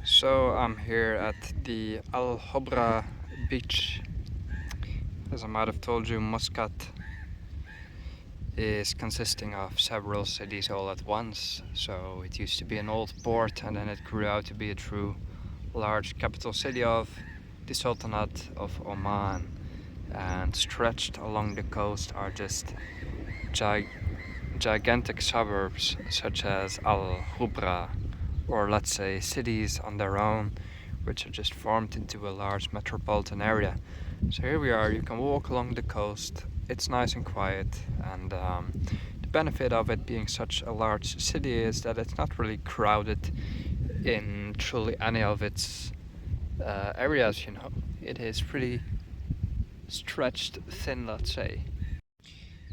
So I'm here at the Al Hobra beach. As I might have told you, Muscat is consisting of several cities all at once. So it used to be an old port, and then it grew out to be a true large capital city of the Sultanate of Oman. And stretched along the coast are just gigantic suburbs such as Al Hubra, or let's say cities on their own, which are just formed into a large metropolitan area. So here we are, you can walk along the coast, it's nice and quiet, and the benefit of it being such a large city is that it's not really crowded in truly any of its areas, you know. It is pretty stretched thin, let's say.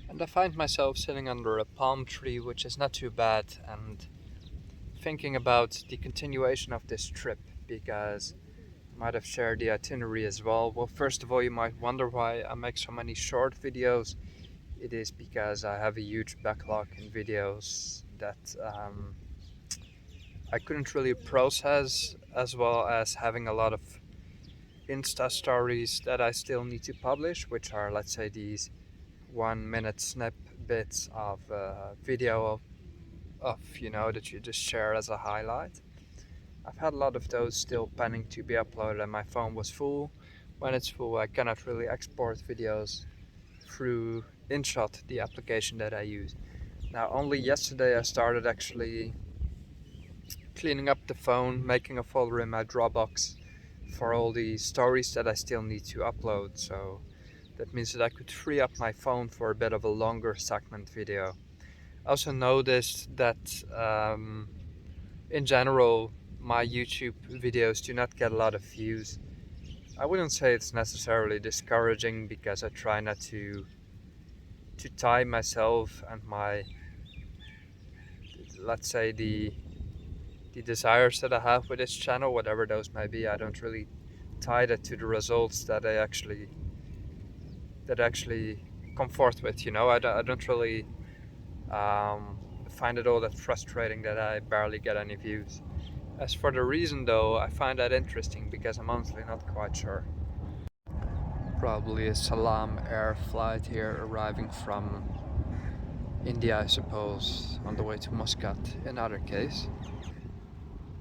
And I find myself sitting under a palm tree, which is not too bad, and thinking about the continuation of this trip because I might have shared the itinerary as well. Well, first of all, you might wonder why I make so many short videos. It is because I have a huge backlog in videos that I couldn't really process, as well as having a lot of Insta stories that I still need to publish, which are, let's say, these 1 minute snippets of video that you just share as a highlight. I've had a lot of those still pending to be uploaded, and my phone was full. When it's full, I cannot really export videos through InShot, the application that I use. Now, only yesterday I started actually cleaning up the phone, making a folder in my Dropbox for all the stories that I still need to upload. So that means that I could free up my phone for a bit of a longer segment video. I also noticed that in general, my YouTube videos do not get a lot of views. I wouldn't say it's necessarily discouraging because I try not to tie myself and my, let's say, the desires that I have with this channel, whatever those may be. I don't really tie that to the results that I actually come forth with. I don't really find it all that frustrating that I barely get any views. As for the reason, though, I find that interesting because I'm honestly not quite sure. Probably a Salam Air flight here arriving from India, I suppose, on the way to Muscat in either case.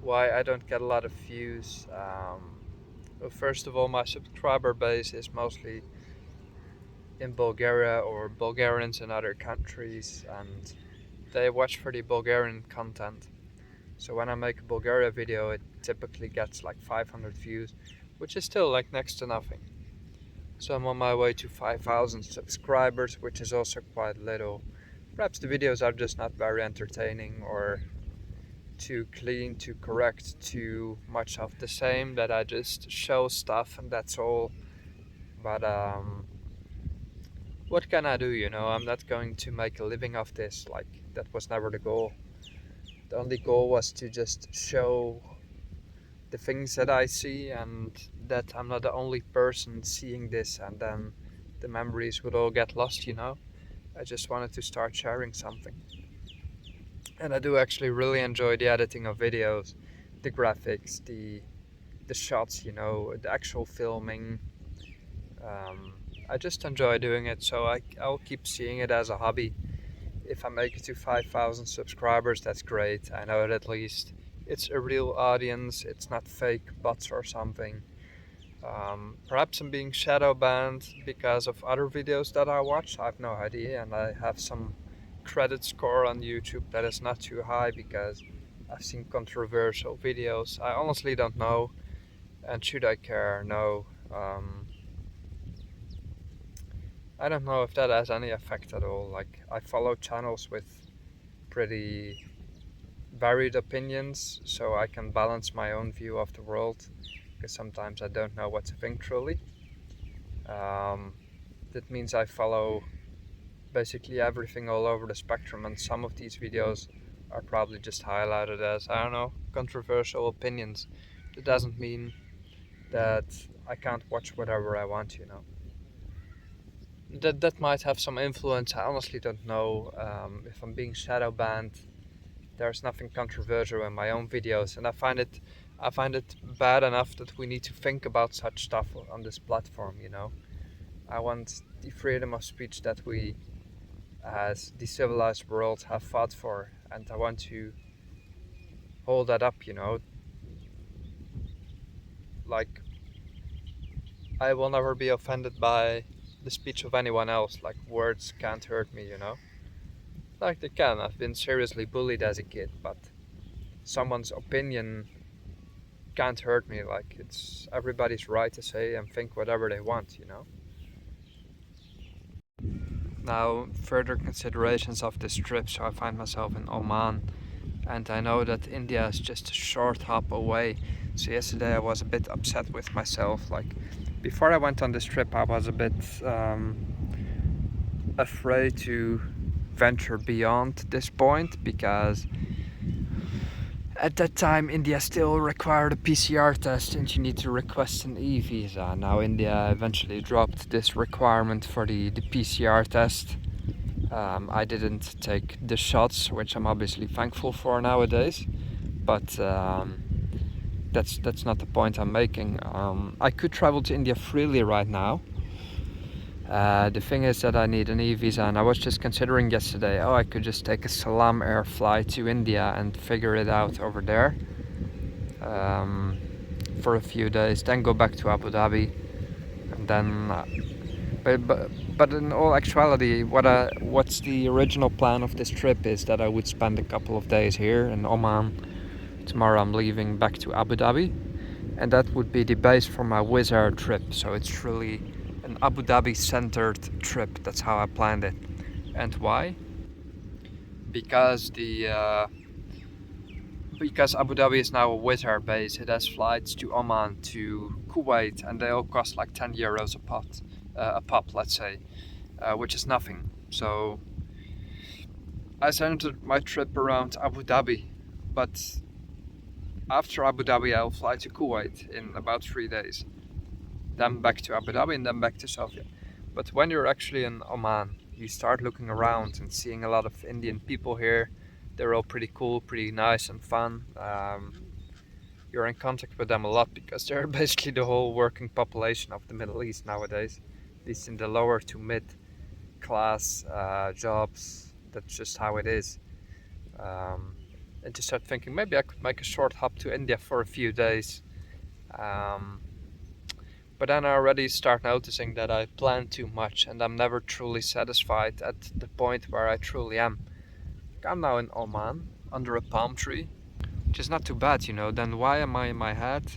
Why I don't get a lot of views? Well, first of all, my subscriber base is mostly in Bulgaria or Bulgarians in other countries, and they watch for the Bulgarian content. So when I make a Bulgaria video, it typically gets like 500 views, which is still like next to nothing. So I'm on my way to 5,000 subscribers, which is also quite little. Perhaps the videos are just not very entertaining or too clean, too correct, too much of the same, that I just show stuff and that's all. But what can I do, I'm not going to make a living off this, like that was never the goal. The only goal was to just show the things that I see and that I'm not the only person seeing this and then the memories would all get lost. I just wanted to start sharing something. And I do actually really enjoy the editing of videos, the graphics, the shots, the actual filming. I just enjoy doing it, so I'll keep seeing it as a hobby. If I make it to 5,000 subscribers, that's great. I know that at least it's a real audience, it's not fake bots or something. Perhaps I'm being shadow banned because of other videos that I watch, I have no idea, and I have some credit score on YouTube that is not too high because I've seen controversial videos. I honestly don't know, and should I care? No. I don't know if that has any effect at all. Like, I follow channels with pretty varied opinions, so I can balance my own view of the world, because sometimes I don't know what to think truly. That means I follow basically everything all over the spectrum, and some of these videos are probably just highlighted as, I don't know, controversial opinions. That doesn't mean that I can't watch whatever I want. That might have some influence. I honestly don't know. If I'm being shadow banned, There's nothing controversial in my own videos, and I find it bad enough that we need to think about such stuff on this platform. I want the freedom of speech that we, as the civilized world, have fought for, and I want to hold that up. Like, I will never be offended by the speech of anyone else. Like, words can't hurt me. Like, they can. I've been seriously bullied as a kid, but someone's opinion can't hurt me. Like, it's everybody's right to say and think whatever they want. Now, further considerations of this trip. So I find myself in Oman, and I know that India is just a short hop away. So yesterday I was a bit upset with myself. Like, before I went on this trip, I was a bit afraid to venture beyond this point, because at that time India still required a PCR test and you need to request an e-visa. Now India eventually dropped this requirement for the PCR test. I didn't take the shots, which I'm obviously thankful for nowadays, but that's not the point I'm making. I could travel to India freely right now. The thing is that I need an e-visa, and I was just considering yesterday, I could just take a Salam Air flight to India and figure it out over there for a few days, then go back to Abu Dhabi, and then but in all actuality, what's the original plan of this trip is that I would spend a couple of days here in Oman. Tomorrow I'm leaving back to Abu Dhabi, and that would be the base for my Wizz Air trip. So it's truly an Abu Dhabi centered trip. That's how I planned it. And why? Because because Abu Dhabi is now a Wizz Air base. It has flights to Oman, to Kuwait, and they all cost like €10 a pop, let's say, which is nothing. So I centered my trip around Abu Dhabi, but after Abu Dhabi I'll fly to Kuwait in about 3 days, then back to Abu Dhabi, and then back to Sofia. But when you're actually in Oman, you start looking around and seeing a lot of Indian people here. They're all pretty cool, pretty nice and fun. You're in contact with them a lot because they're basically the whole working population of the Middle East nowadays, at least in the lower to mid class jobs. That's just how it is. And to start thinking, maybe I could make a short hop to India for a few days. But then I already start noticing that I plan too much, and I'm never truly satisfied at the point where I truly am. I'm now in Oman, under a palm tree, which is not too bad, Then why am I in my head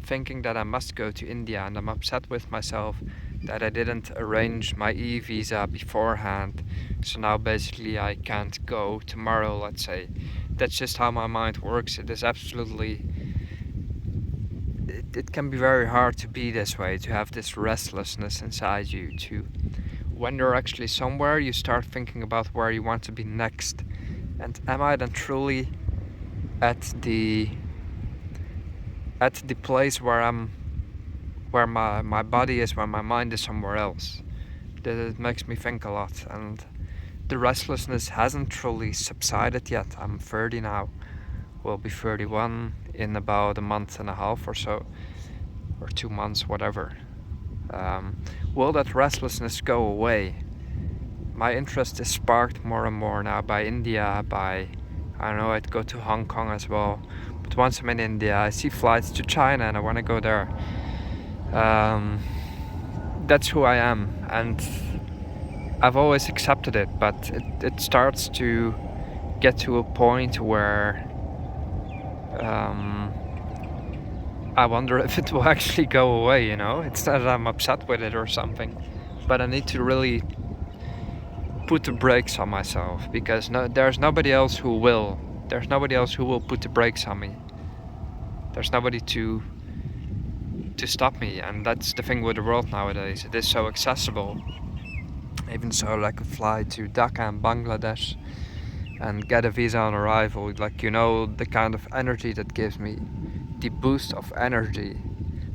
thinking that I must go to India, and I'm upset with myself that I didn't arrange my e-visa beforehand. So now basically I can't go tomorrow, let's say. That's just how my mind works. It is absolutely... It can be very hard to be this way, to have this restlessness inside you. When you're actually somewhere, you start thinking about where you want to be next. And am I then truly at the place where my body is, where my mind is somewhere else? That it makes me think a lot, and the restlessness hasn't truly subsided yet. I'm 30 now, will be 31 in about a month and a half or so, or 2 months, whatever. Will that restlessness go away? My interest is sparked more and more now by India, I don't know, I'd go to Hong Kong as well. But once I'm in India, I see flights to China and I want to go there. That's who I am, and I've always accepted it, but it starts to get to a point where I wonder if it will actually go away, It's not that I'm upset with it or something, but I need to really put the brakes on myself, because there's nobody else who will. There's nobody else who will put the brakes on me. There's nobody to stop me, and that's the thing with the world nowadays. It is so accessible. Even so, I could fly to Dhaka in Bangladesh and get a visa on arrival. The kind of energy that gives me, the boost of energy.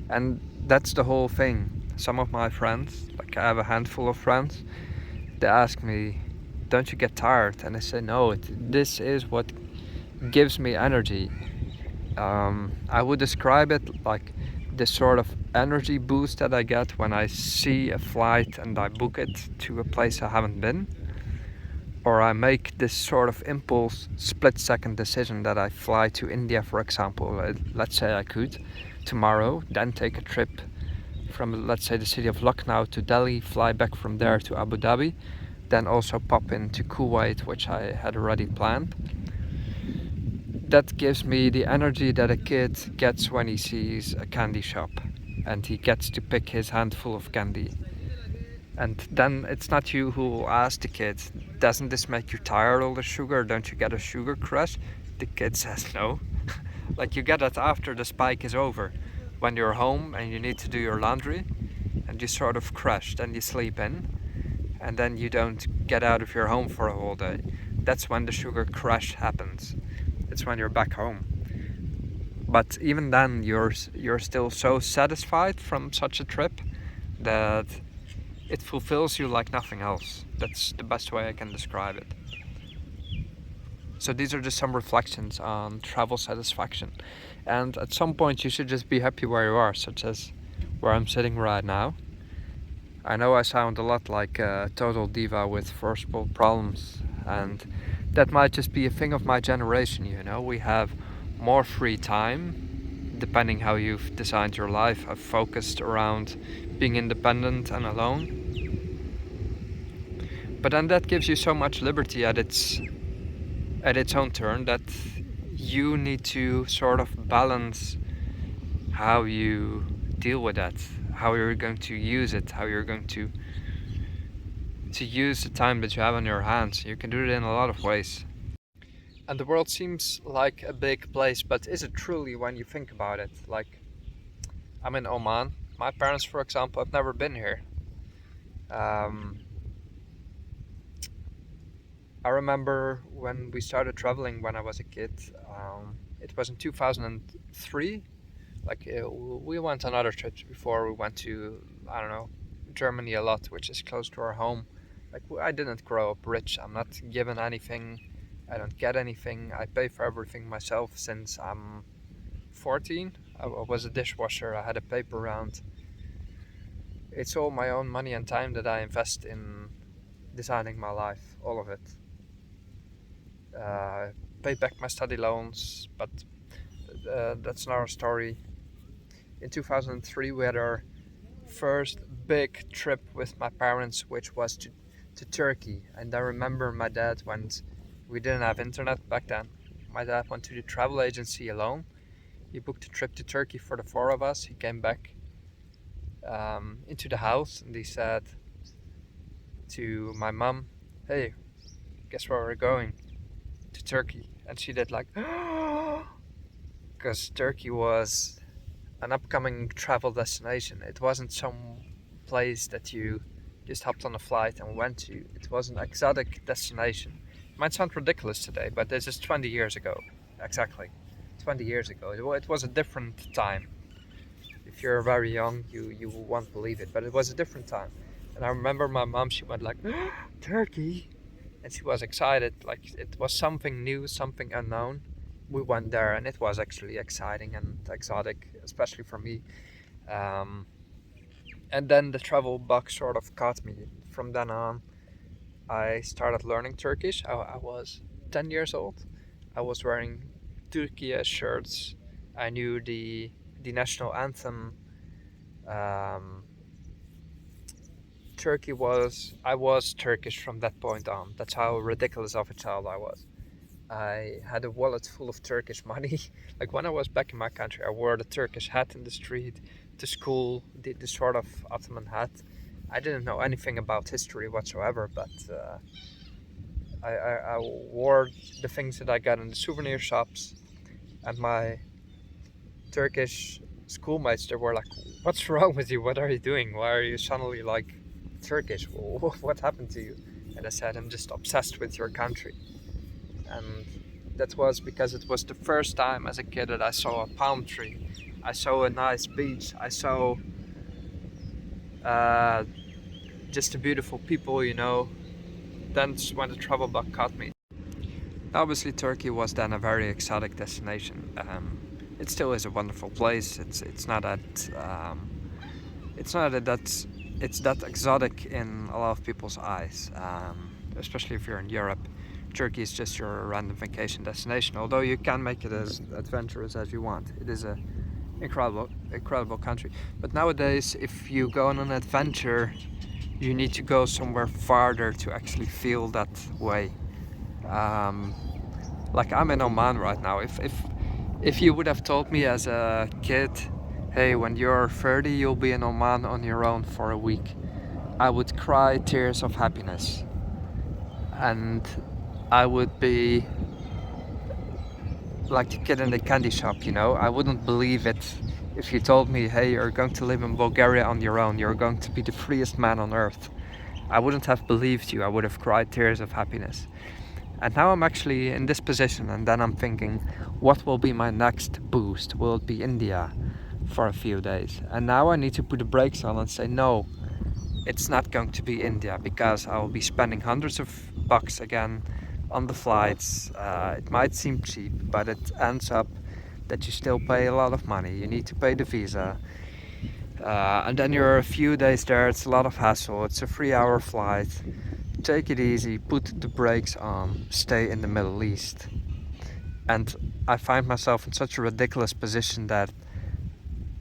And that's the whole thing. Some of my friends, I have a handful of friends, they ask me, don't you get tired? And I say, no, this is what gives me energy. I would describe it like this sort of energy boost that I get when I see a flight and I book it to a place I haven't been, or I make this sort of impulse split-second decision that I fly to India, for example. Let's say I could tomorrow, then take a trip from, let's say, the city of Lucknow to Delhi, fly back from there to Abu Dhabi, then also pop into Kuwait, which I had already planned. That gives me the energy that a kid gets when he sees a candy shop and he gets to pick his handful of candy. And then it's not you who will ask the kid, doesn't this make you tired, all the sugar? Don't you get a sugar crush? The kid says no. Like, you get that after the spike is over. When you're home and you need to do your laundry and you sort of crash, then you sleep in and then you don't get out of your home for a whole day. That's when the sugar crash happens. It's when you're back home. But even then, you're still so satisfied from such a trip that it fulfills you like nothing else. That's the best way I can describe it. So these are just some reflections on travel satisfaction. And at some point you should just be happy where you are, such as where I'm sitting right now. I know I sound a lot like a total diva with first world problems, and that might just be a thing of my generation, you know. We have more free time, depending how you've designed your life. I've focused around being independent and alone. But then that gives you so much liberty at its own turn that you need to sort of balance how you deal with that, how you're going to use it, how you're going to use the time that you have on your hands. You can do it in a lot of ways. And the world seems like a big place, but is it truly when you think about it? Like, I'm in Oman. My parents, for example, have never been here. I remember when we started traveling when I was a kid. It was in 2003. Like, we went on other trips before. We went to, I don't know, Germany a lot, which is close to our home. Like, I didn't grow up rich. I'm not given anything. I don't get anything. I pay for everything myself since I'm 14. I was a dishwasher. I had a paper round. It's all my own money and time that I invest in designing my life, all of it. Pay back my study loans, but that's another story. In 2003 we had our first big trip with my parents, which was to Turkey. And I remember my dad went, we didn't have internet back then. My dad went to the travel agency alone. He booked a trip to Turkey for the four of us. He came back into the house and he said to my mom, hey, guess where we're going? To Turkey. And she did like, because Turkey was an upcoming travel destination. It wasn't some place that you just hopped on a flight and went to. It was an exotic destination. It might sound ridiculous today, but this is 20 years ago. Exactly. 20 years ago. It was a different time. If you're very young, you won't believe it, but it was a different time. And I remember my mom, she went like, Turkey? And she was excited, like it was something new, something unknown. We went there and it was actually exciting and exotic, especially for me. And then the travel bug sort of caught me. From then on, I started learning Turkish. I was 10 years old. I was wearing Turkiye shirts. I knew the national anthem. I was Turkish from that point on. That's how ridiculous of a child I was. I had a wallet full of Turkish money. Like, when I was back in my country, I wore the Turkish hat in the street, to school, the sort of Ottoman hat. I didn't know anything about history whatsoever, but I wore the things that I got in the souvenir shops, and my Turkish schoolmates, they were like, what's wrong with you? What are you doing? Why are you suddenly like Turkish? What happened to you? And I said, I'm just obsessed with your country. And that was because it was the first time as a kid that I saw a palm tree. I saw a nice beach. I saw just the beautiful people, you know. That's when the travel bug caught me. Obviously, Turkey was then a very exotic destination. It still is a wonderful place. It's not that it's not that that's it's that exotic in a lot of people's eyes, especially if you're in Europe. Turkey is just your random vacation destination. Although you can make it as adventurous as you want, it is a incredible country. But nowadays, if you go on an adventure, you need to go somewhere farther to actually feel that way. Um, like I'm in Oman right now. If you would have told me as a kid, hey, when you're 30, you'll be in Oman on your own for a week, I would cry tears of happiness, and I would be like the kid in the candy shop, you know. I wouldn't believe it if you told me, hey, you're going to live in Bulgaria on your own, you're going to be the freest man on earth. I wouldn't have believed you. I would have cried tears of happiness. And now I'm actually in this position, and then I'm thinking, what will be my next boost? Will it be India for a few days? And now I need to put the brakes on and say, no, it's not going to be India, because I will be spending hundreds of bucks again on the flights. It might seem cheap, but it ends up that you still pay a lot of money. You need to pay the visa. And then you're a few days there, it's a lot of hassle. It's a 3-hour flight. Take it easy, put the brakes on, stay in the Middle East. And I find myself in such a ridiculous position that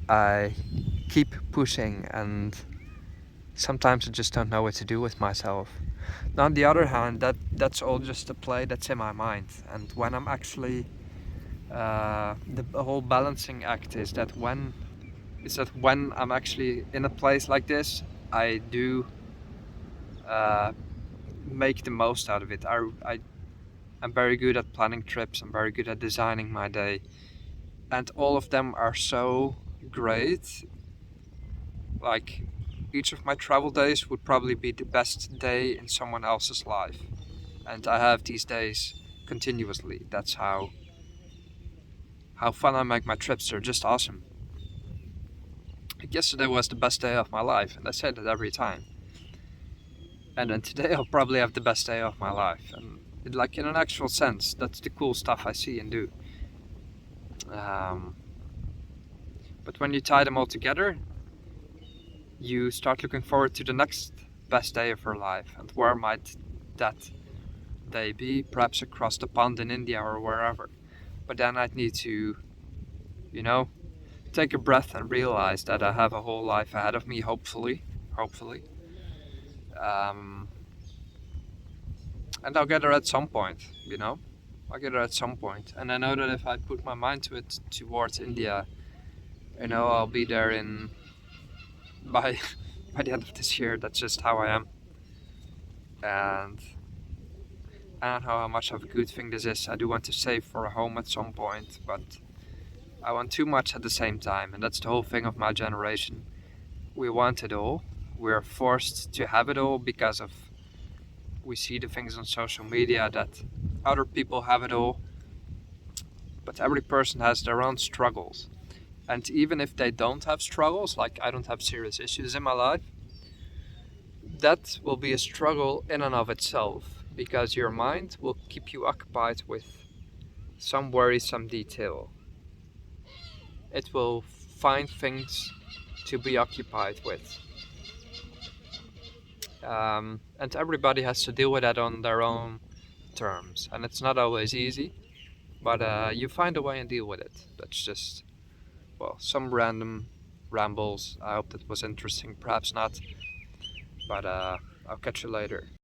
I keep pushing, and sometimes I just don't know what to do with myself. Now, on the other hand, that's all just a play that's in my mind. And when I'm actually the whole balancing act is that when I'm actually in a place like this, I do make the most out of it. I'm very good at planning trips. I'm very good at designing my day, and all of them are so great. Like, each of my travel days would probably be the best day in someone else's life, and I have these days continuously. That's how fun I make my trips. They're just awesome. Like, yesterday was the best day of my life, and I say that every time. And then today I'll probably have the best day of my life. And like, in an actual sense, that's the cool stuff I see and do. But when you tie them all together, you start looking forward to the next best day of your life. And where might that day be? Perhaps across the pond in India or wherever. But then I'd need to, you know, take a breath and realize that I have a whole life ahead of me, hopefully. And I'll get there at some point, you know? I'll get there at some point. And I know that if I put my mind to it towards India, you know, I'll be there by by the end of this year. That's just how I am. And I don't know how much of a good thing this is. I do want to save for a home at some point, but I want too much at the same time. And that's the whole thing of my generation. We want it all. We're forced to have it all because of we see the things on social media that other people have it all, but every person has their own struggles. And even if they don't have struggles, like I don't have serious issues in my life, that will be a struggle in and of itself, because your mind will keep you occupied with some worrisome detail. It will find things to be occupied with. And everybody has to deal with that on their own terms, and it's not always easy, but you find a way and deal with it. That's just, well, some random rambles. I hope that was interesting, perhaps not, but I'll catch you later.